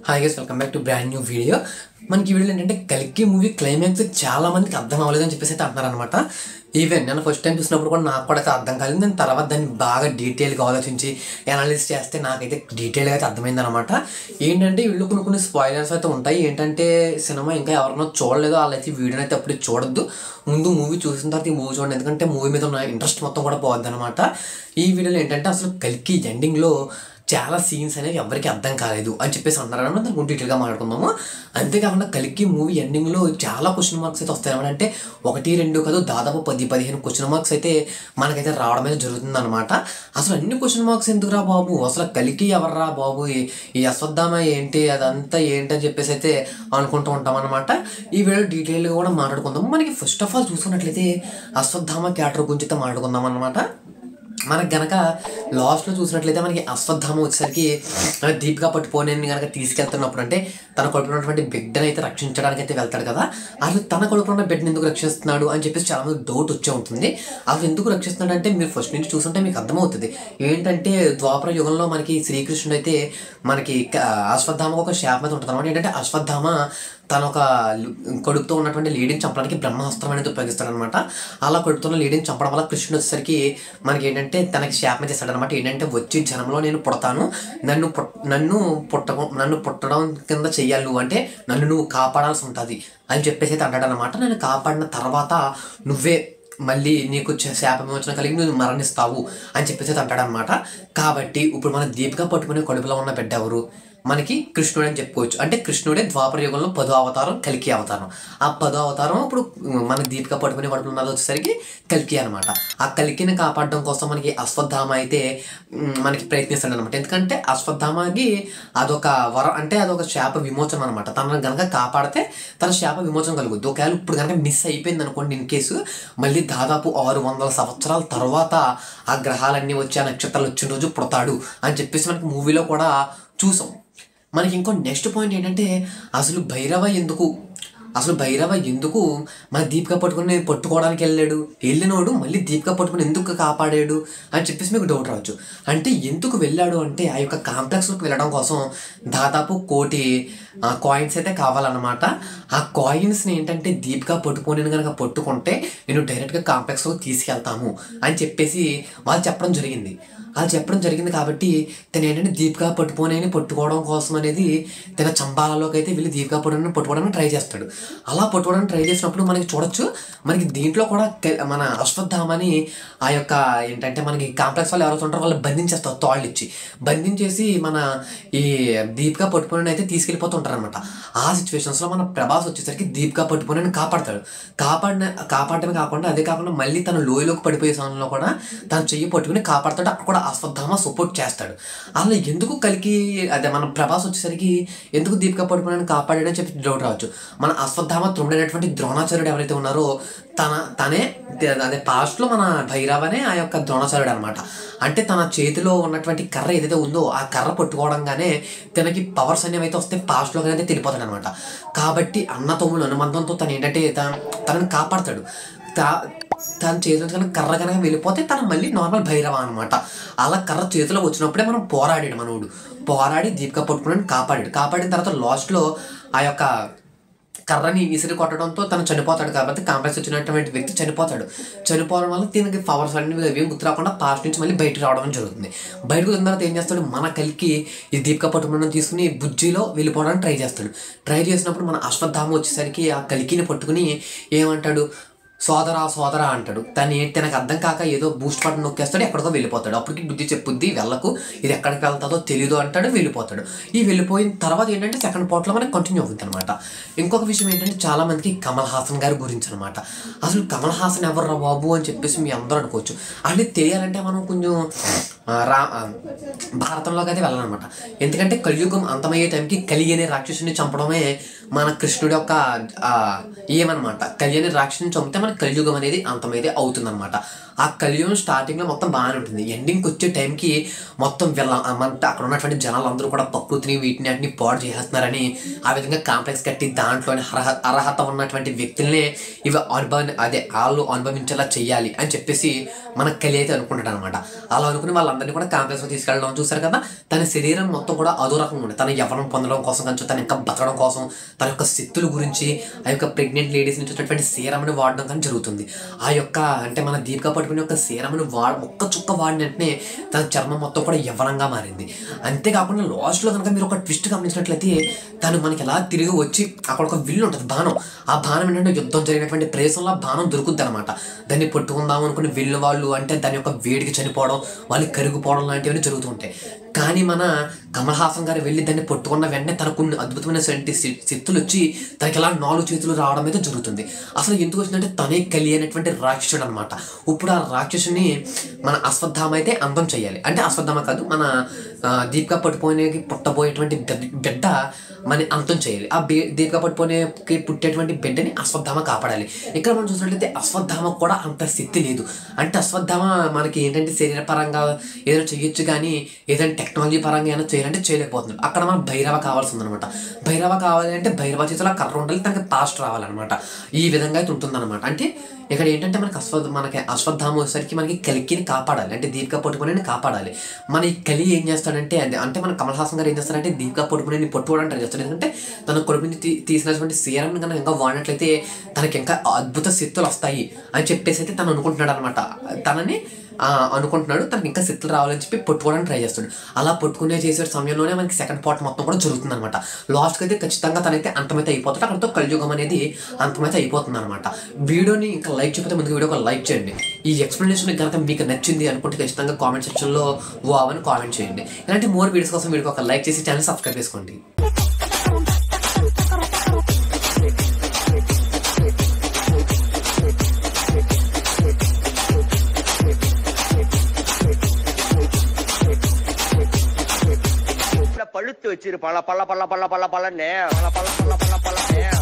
Hi guys, welcome back to brand new video. మనకి ఈ వీడియోలో ఏంటంటే కల్కి మూవీ క్లైమాక్స్ చాలా మందికి అర్థం అవ్వలేదని చెప్పేసి అయితే అంటున్నారనమాట. ఈవెన్ నేను ఫస్ట్ టైం చూసినప్పుడు కూడా నాకు కూడా అయితే అర్థం కాలేదు. నేను తర్వాత దాన్ని బాగా డీటెయిల్గా ఆలోచించి అనాలిసిస్ చేస్తే నాకైతే డీటెయిల్గా అయితే అర్థమైంది అనమాట. ఏంటంటే వీళ్ళు కొన్ని స్పాయిలర్స్ అయితే ఉంటాయి. ఏంటంటే సినిమా ఇంకా ఎవరైనా చూడలేదో వాళ్ళైతే వీడియోని అయితే అప్పుడు చూడొద్దు. ముందు మూవీ చూసిన తర్వాత ఈ మూవీ చూడండి, ఎందుకంటే మూవీ మీద ఉన్న ఇంట్రెస్ట్ మొత్తం కూడా పోద్ది అనమాట. ఈ వీడియోలో ఏంటంటే అసలు కల్కి ఎండింగ్లో చాలా సీన్స్ అనేవి ఎవరికి అర్థం కాలేదు అని చెప్పేసి అన్నారు అన్నమాట. దాని గురించి డీటెయిల్గా మాట్లాడుకుందాము. అంతేకాకుండా కల్కి మూవీ ఎండింగ్లో చాలా క్వశ్చన్ మార్క్స్ అయితే వస్తాయి అనమాట. అంటే 1, 2 కాదు, దాదాపు 10-15 క్వశ్చన్ మార్క్స్ అయితే మనకైతే రావడం అయితే జరుగుతుంది అనమాట. అసలు అన్ని క్వశ్చన్ మార్క్స్ ఎందుకురా బాబు, అసలు కల్కి ఎవర్రా బాబు, ఈ అశ్వత్థామ ఏంటి, అదంతా ఏంటి అని చెప్పేసి అయితే అనుకుంటూ ఉంటాం అనమాట. ఈ వీడియో డీటెయిల్గా కూడా మాట్లాడుకుందాము. మనకి ఫస్ట్ ఆఫ్ ఆల్ చూసుకున్నట్లయితే అశ్వత్థామ క్యారెక్టర్ గురించి అయితే మాట్లాడుకుందాం అనమాట. మనకు గనక లాస్ట్లో చూసినట్లయితే మనకి అశ్వత్థామ వచ్చేసరికి దీపికా పట్టుకోని కనుక తీసుకెళ్తున్నప్పుడు, అంటే తన కడుపులో ఉన్నటువంటి బిడ్డను అయితే రక్షించడానికి అయితే వెళ్తాడు కదా. అసలు తన కడుపులో ఉన్న బిడ్డను ఎందుకు రక్షిస్తున్నాడు అని చెప్పేసి చాలా మంది డౌట్ వచ్చే ఉంటుంది. అసలు ఎందుకు రక్షిస్తున్నాడు అంటే మీరు ఫస్ట్ నుంచి చూస్తుంటే మీకు అర్థమవుతుంది. ఏంటంటే ద్వాపర యుగంలో మనకి శ్రీకృష్ణుడు అయితే మనకి అశ్వత్థామకు ఒక శాపం అయితే ఉంటుంది అనమాట. ఏంటంటే అశ్వత్థామ తన ఒక కొడుకుతో ఉన్నటువంటి లేడీని చంపడానికి బ్రహ్మాస్త్రం అనేది ఉపయోగిస్తాడనమాట. అలా కొడుకుతున్న లేడీని చంపడం వల్ల కృష్ణుడు వచ్చేసరికి మనకి ఏంటంటే తనకి శాపం చేస్తాడనమాట. ఏంటంటే వచ్చి జనంలో నేను పుడతాను, నన్ను పుట్టడం కింద చెయ్యాలి నువ్వు, అంటే నన్ను నువ్వు కాపాడాల్సి ఉంటుంది అని చెప్పేసి అయితే అంటాడనమాట. నేను కాపాడిన తర్వాత నువ్వే మళ్ళీ నీకు శాప విమోచన కలిగి నువ్వు మరణిస్తావు అని చెప్పేసి అంటాడనమాట. కాబట్టి ఇప్పుడు మన దీపిక పట్టుకునే కడుపులో ఉన్న బిడ్డ ఎవరు, మనకి కృష్ణుడు అని చెప్పుకోవచ్చు. అంటే కృష్ణుడే ద్వాపర యుగంలో 10వ అవతారం కల్కి అవతారం. ఆ 10వ అవతారం ఇప్పుడు మన దీపిక పట్టుకునే కడుపులో ఉన్నది వచ్చేసరికి కల్కి అనమాట. ఆ కల్కిని కాపాడడం కోసం మనకి అశ్వత్థామ అయితే మనకి ప్రయత్నిస్తాడు అనమాట. ఎందుకంటే అశ్వత్థామకి అదొక వరం, అంటే అదొక శాప విమోచనం అనమాట. తనను కనుక కాపాడితే తన శాప విమోచనం కలుగుద్ది. ఒకవేళ ఇప్పుడు కనుక మిస్ అయిపోయింది అనుకోండి ఇన్ కేసు, మళ్ళీ దాదాపు 600 సంవత్సరాల తర్వాత ఆ గ్రహాలన్నీ వచ్చి ఆ నక్షత్రాలు వచ్చిన రోజు పుడతాడు అని చెప్పేసి మనకి మూవీలో కూడా చూసాం. మనకి ఇంకో నెక్స్ట్ పాయింట్ ఏంటంటే అసలు భైరవ ఎందుకు మన దీపిక పట్టుకోవడానికి వెళ్ళినోడు మళ్ళీ దీపిక పట్టుకుని ఎందుకు కాపాడాడు అని చెప్పేసి మీకు డౌట్ రావచ్చు. అంటే ఎందుకు వెళ్ళాడు అంటే ఆ యొక్క కాంప్లెక్స్లోకి వెళ్ళడం కోసం దాదాపు 1 కోటి కాయిన్స్ అయితే కావాలన్నమాట. ఆ కాయిన్స్ని ఏంటంటే దీపిక పట్టుకుంటే నేను డైరెక్ట్గా కాంప్లెక్స్లోకి తీసుకెళ్తాము అని చెప్పేసి వాళ్ళు చెప్పడం జరిగింది. కాబట్టి తను ఏంటంటే దీపిక పట్టుకోవడం కోసం అనేది తన చంబాలలోకి అయితే వెళ్ళి దీపిక పట్టుకోవడానికి ట్రై చేస్తాడు. అలా పట్టుకోవడానికి ట్రై చేసినప్పుడు మనకి చూడొచ్చు, మనకి దీంట్లో కూడా మన అశ్వత్థామని ఆ యొక్క ఏంటంటే మనకి కాంప్లెక్స్ వాళ్ళు ఎవరైతే ఉంటారో వాళ్ళు బంధించేస్తారు, తాళ్ళు ఇచ్చి బంధించేసి మన ఈ దీపిక పట్టుకొని అయితే తీసుకెళ్ళిపోతుంటారు అనమాట. ఆ సిచ్యువేషన్స్లో మన ప్రభాస్ వచ్చేసరికి దీపిక పట్టుకొని కాపాడటమే కాకుండా అదే కాకుండా మళ్ళీ తన లోయలోకి పడిపోయే సమయంలో కూడా తను చెయ్యి పట్టుకుని కాపాడతాడు. అక్కడ కూడా అశ్వత్థామ సపోర్ట్ చేస్తాడు. అలా ఎందుకు కల్కి అదే మన ప్రభాస్ వచ్చేసరికి ఎందుకు దీపిక పట్టుకొని కాపాడాడని చెప్పి డౌట్ రావచ్చు. మన అశ్వత్థామ త్రుండైనటువంటి ద్రోణాచార్యుడు ఎవరైతే ఉన్నారో తనే అదే పాస్ట్లో మన భైరవనే ఆ యొక్క ద్రోణాచార్యుడు అనమాట. అంటే తన చేతిలో ఉన్నటువంటి కర్ర ఏదైతే ఉందో ఆ కర్ర పట్టుకోవడంగానే తనకి పవర్స్ అనేవి అయితే వస్తే పాస్ట్లోకి అయితే తెలిపోతాడు అనమాట. కాబట్టి అన్నతమ్ముల అనుబంధంతో తను ఏంటంటే తనని కాపాడతాడు. తన చేతిలో కనుక కర్ర కనుక వెళ్ళిపోతే తను మళ్ళీ నార్మల్ భైరవ అనమాట. అలా కర్ర చేతిలో వచ్చినప్పుడే మనం పోరాడి దీపిక పట్టుకుని కాపాడిన తర్వాత లాస్ట్లో ఆ యొక్క కర్రని విసిరి కొట్టడంతో తను చనిపోతాడు. కాబట్టి కాంప్లెక్స్ వచ్చినటువంటి వ్యక్తి చనిపోవడం వల్ల దీనికి పవర్స్ అన్ని ఏం గుర్తు రాకుండా పాస్ట్ నుంచి మళ్ళీ బయటకు రావడం జరుగుతుంది. బయటకు వచ్చిన తర్వాత ఏం చేస్తాడు, మన కల్కి ఈ దీపిక పట్టుకుని తీసుకుని బుజ్జిలో వెళ్ళిపోవడానికి ట్రై చేసినప్పుడు మన అశ్వత్థామ వచ్చేసరికి ఆ కల్కిని పట్టుకుని ఏమంటాడు, సోదరా అంటాడు. తనకు అర్థం కాక ఏదో బూస్ట్ బటన్ నొక్కేస్తాడు, ఎక్కడికో వెళ్ళిపోతాడు. అప్పటికి బుద్ధి చెప్పుద్ది వెళ్ళకు, ఇది ఎక్కడికి వెళ్తాదో తెలీదు అంటాడు, వెళ్ళిపోతాడు. వెళ్ళిపోయిన తర్వాత ఏంటంటే సెకండ్ పార్ట్లో మనకి కంటిన్యూ అవుతుంది అనమాట. ఇంకొక విషయం ఏంటంటే చాలా మందికి కమల్ హాసన్ గారి గురించి అనమాట. అసలు కమల్ హాసన్ ఎవర్రా బాబు అని చెప్పేసి మీ అందరూ అనుకోవచ్చు. అది తెలియాలంటే మనం కొంచెం భారతంలోకి అయితే వెళ్ళాలన్నమాట. ఎందుకంటే కలియుగం అంతమయ్యే టైంకి కలి అనే రాక్షసుని చంపడమే మన కృష్ణుడి యొక్క ఏమన్నమాట. కలి అనే రాక్షసుని చంపితే మన కలియుగం అనేది అంతమైతే అవుతుందన్నమాట. ఆ కలియుగం స్టార్టింగ్లో మొత్తం బాగానే ఉంటుంది, ఎండింగ్కి వచ్చే టైంకి మొత్తం అక్కడ ఉన్నటువంటి జనాలు అందరూ కూడా ప్రకృతిని వీటిని అన్ని పాడు చేసేస్తున్నారని ఆ విధంగా కాంప్లెక్స్ కట్టి దాంట్లోని అర్హత ఉన్నటువంటి వ్యక్తులనే ఇవి వాళ్ళు అనుభవించేలా చెయ్యాలి అని చెప్పేసి మన కలి అయితే అనుకుంటాడు అనమాట. అలా అనుకుని వాళ్ళందరినీ కూడా కాంప్లెక్స్లో తీసుకెళ్ళడం చూసారు కదా. తన శరీరం మొత్తం కూడా అదో రకంగా ఉంది. తన యవ్వనం పొందడం కోసం కానీ తను ఇంకా బతకడం కోసం తన యొక్క శక్తుల గురించి ఆ యొక్క ప్రెగ్నెంట్ లేడీస్ నుంచి వచ్చేటువంటి సీరంని వాడడం కానీ జరుగుతుంది. ఆ యొక్క అంటే మన దీపికా పడుకునే యొక్క సీరంని ఒక్క చుక్క వాడిన వెంటనే తన చర్మం మొత్తం కూడా యవ్వనంగా మారింది. అంతేకాకుండా లాస్ట్లో కనుక మీరు ఒక ట్విస్ట్ గమనించినట్లయితే తను మనకి ఎలా తిరిగి వచ్చి అక్కడ ఒక విల్లు ఉంటుంది, బాణం. ఆ బాణం ఏంటంటే యుద్ధం జరిగినటువంటి ప్రదేశంలో బాణం దొరుకుద్ది అనమాట. దాన్ని పట్టుకుందాం అనుకుని వెళ్ళిన వాళ్ళు అంటే దాని యొక్క వేడికి చనిపోవడం, వాళ్ళకి కరిగిపోవడం లాంటివన్నీ జరుగుతుంటాయి. కానీ మన కమల్ హాసన్ గారు వెళ్ళి దాన్ని పట్టుకున్న వెంటనే తనకు అద్భుతమైన శక్తులు వచ్చి తనకి ఇలా 4 చేతులు రావడం అయితే జరుగుతుంది. అసలు ఎందుకు వచ్చిందంటే తనే కలి అనేటువంటి రాక్షసుడు అనమాట. ఇప్పుడు ఆ రాక్షసుని మన అశ్వత్థామ అయితే అంతం చేయాలి. అంటే అశ్వత్థామ కాదు, మన దీపికా పట్టుపోనేకి పుట్టబోయేటువంటి బిడ్డ మన అంతం చేయాలి. ఆ దీపికా పట్టుపోనేకి పుట్టేటువంటి బిడ్డని అశ్వత్థామ కాపాడాలి. ఇక్కడ మనం చూసినట్లయితే అశ్వత్థామ కూడా అంత శక్తి లేదు. అంటే అశ్వత్థామ మనకి ఏంటంటే శరీరపరంగా ఏదైనా చేయొచ్చు, కానీ ఏదైనా టెక్నాలజీ పరంగా ఏమైనా చేయాలంటే చేయలేకపోతున్నాడు. అక్కడ మనం భైరవ కావాల్సి ఉందనమాట. భైరవ కావాలి అంటే భైరవ చేతిలో కర్ర ఉండాలి, తనకి పాస్ట్ రావాలన్నమాట. ఈ విధంగా అయితే ఉంటుందన్నమాట. అంటే ఇక్కడ ఏంటంటే మనకి అశ్వత్థామ వచ్చేసరికి మనకి కలికిని కాపాడాలి, అంటే దీపికా పట్టుకునేని కాపాడాలి. మన ఈ కలి ఏం చేస్తాడంటే అంటే మన కమల్ హాసన్ గారు ఏం చేస్తారంటే దీపికా పట్టుకునేని పట్టుకోవడానికి ట్రై చేస్తాడు. ఎందుకంటే తన కొడుకు నుంచి తీసినటువంటి సీరం కన్నా ఇంకా వాడినట్లయితే తనకి ఇంకా అద్భుత శక్తులు వస్తాయి అని చెప్పేసి అయితే తను అనుకుంటున్నాడు అనమాట. తనని అనుకుంటున్నాడు తనకి ఇంకా శక్తులు రావాలని చెప్పి పట్టుకోవడానికి ట్రై చేస్తాడు. అలా పట్టుకునే చేసే సమయంలోనే మనకి సెకండ్ పార్ట్ మొత్తం కూడా జరుగుతుంది అనమాట. లాస్ట్కి అయితే ఖచ్చితంగా తనైతే అంతమైతే అయిపోతాడు. అక్కడితో కలియుగం అనేది అంతమైతే అయిపోతుంది అనమాట. వీడియోని ఇంకా లైక్ చెప్పితే ముందుకు వీడియో లైక్ చేయండి. ఈ ఎక్స్ప్లెనేషన్ కనుక మీకు నచ్చింది అనుకుంటే ఖచ్చితంగా కామెంట్ సెక్షన్లో వావ్ అని కామెంట్ చేయండి. ఇలాంటి మోర్ వీడియోస్ కోసం వీడియోకి ఒక లైక్ చేసి ఛానల్ సబ్స్క్రైబ్ చేసుకోండి. பழுத்து வச்சிரு பல பல பல பல பல பலன்னு பல பல பல பல பலன்னு